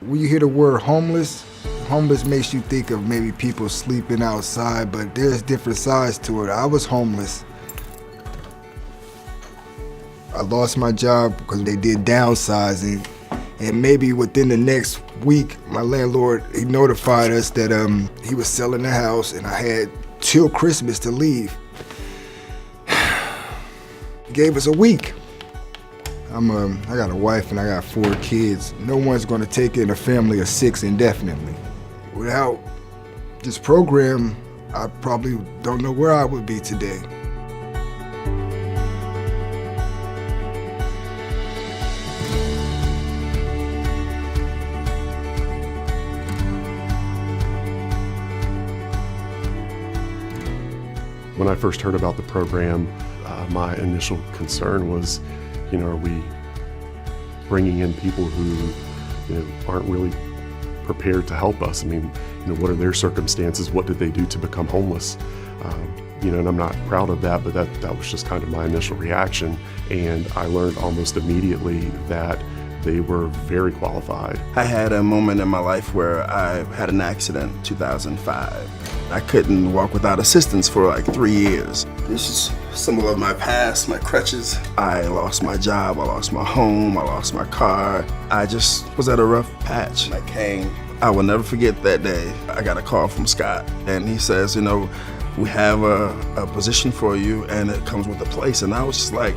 When you hear the word homeless, homeless makes you think of maybe people sleeping outside, but there's different sides to it. I was homeless. I lost my job because they did downsizing, and maybe within the next week, my landlord, he notified us that he was selling the house, and I had till Christmas to leave. He gave us a week. I got a wife and I got 4 kids. No one's gonna take in a family of 6 indefinitely. Without this program, I probably don't know where I would be today. When I first heard about the program, my initial concern was, are we bringing in people who aren't really prepared to help us? I mean, what are their circumstances? What did they do to become homeless? And I'm not proud of that, but that was just kind of my initial reaction. And I learned almost immediately that they were very qualified. I had a moment in my life where I had an accident in 2005. I couldn't walk without assistance for like 3 years. This is some of my past, my crutches. I lost my job, I lost my home, I lost my car. I just was at a rough patch. I will never forget that day. I got a call from Scott, and he says, we have a position for you, and it comes with a place. And I was just like,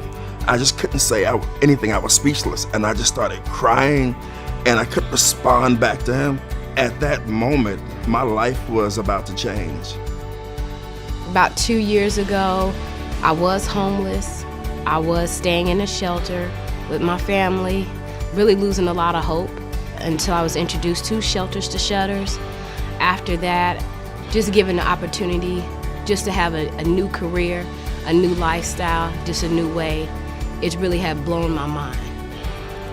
I just couldn't say anything. I was speechless, and I just started crying, and I couldn't respond back to him. At that moment, my life was about to change. About 2 years ago, I was homeless. I was staying in a shelter with my family, really losing a lot of hope until I was introduced to Shelters to Shutters. After that, just given the opportunity just to have a new career, a new lifestyle, just a new way, it really had blown my mind.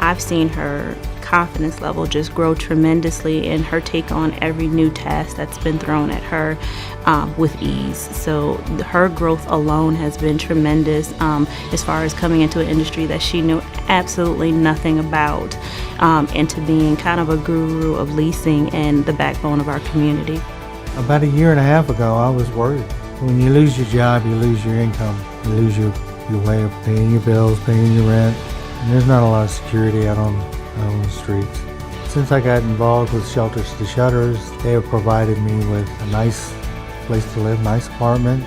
I've seen her confidence level just grow tremendously and her take on every new task that's been thrown at her with ease. So her growth alone has been tremendous as far as coming into an industry that she knew absolutely nothing about, into being kind of a guru of leasing and the backbone of our community. About a year and a half ago, I was worried. When you lose your job, you lose your income, you lose your way of paying your bills, paying your rent, and there's not a lot of security out on the streets. Since I got involved with Shelters to Shutters, they have provided me with a nice place to live, nice apartment,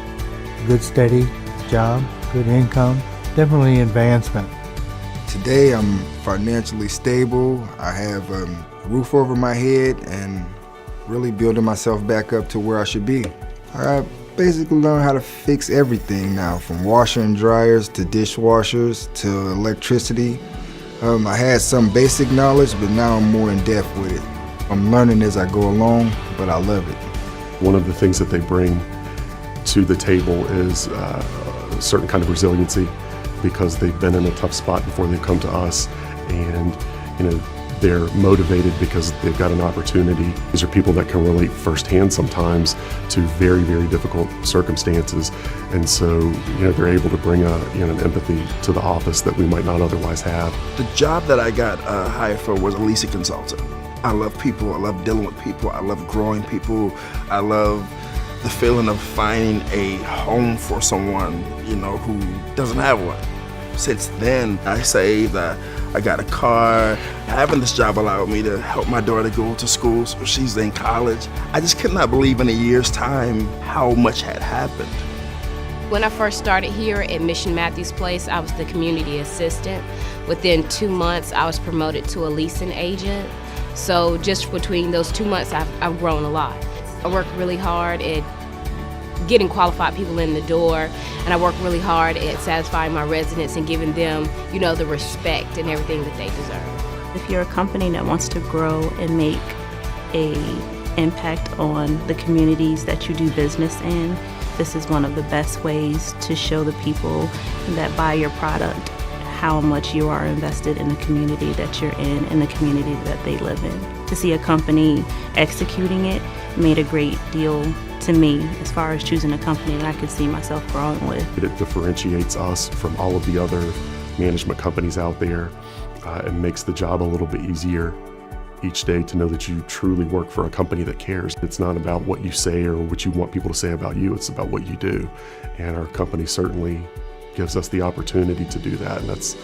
good steady job, good income, definitely advancement. Today I'm financially stable. I have a roof over my head and really building myself back up to where I should be. I basically learned how to fix everything now, from washer and dryers to dishwashers to electricity. I had some basic knowledge, but now I'm more in depth with it. I'm learning as I go along, but I love it. One of the things that they bring to the table is a certain kind of resiliency, because they've been in a tough spot before they come to us, and they're motivated because they've got an opportunity. These are people that can relate firsthand sometimes to very, very difficult circumstances, and so they're able to bring an empathy to the office that we might not otherwise have. The job that I got hired for was a leasing consultant. I love people, I love dealing with people, I love growing people, I love the feeling of finding a home for someone, who doesn't have one. Since then, I saved, I got a car. Having this job allowed me to help my daughter go to school, so she's in college. I just could not believe in a year's time how much had happened. When I first started here at Mission Matthews Place, I was the community assistant. Within 2 months, I was promoted to a leasing agent. So just between those 2 months, I've grown a lot. I work really hard at getting qualified people in the door, and I work really hard at satisfying my residents and giving them, the respect and everything that they deserve. If you're a company that wants to grow and make an impact on the communities that you do business in, this is one of the best ways to show the people that buy your product how much you are invested in the community that you're in and the community that they live in. To see a company executing it made a great deal to me as far as choosing a company that I could see myself growing with. It differentiates us from all of the other management companies out there and makes the job a little bit easier. each day to know that you truly work for a company that cares. It's not about what you say or what you want people to say about you, it's about what you do. And our company certainly gives us the opportunity to do that, and that's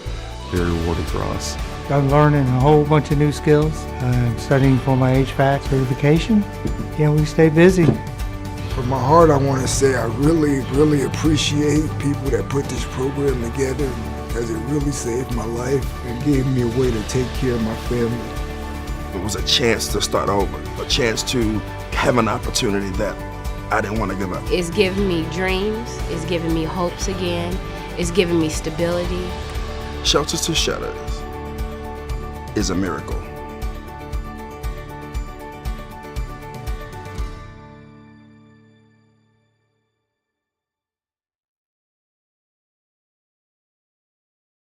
very rewarding for us. I'm learning a whole bunch of new skills. I'm studying for my HVAC certification. Yeah, we stay busy. From my heart, I want to say I really, really appreciate people that put this program together, as it really saved my life and gave me a way to take care of my family. It was a chance to start over, a chance to have an opportunity that I didn't want to give up. It's giving me dreams, it's giving me hopes again, it's giving me stability. Shelters to Shutters is a miracle.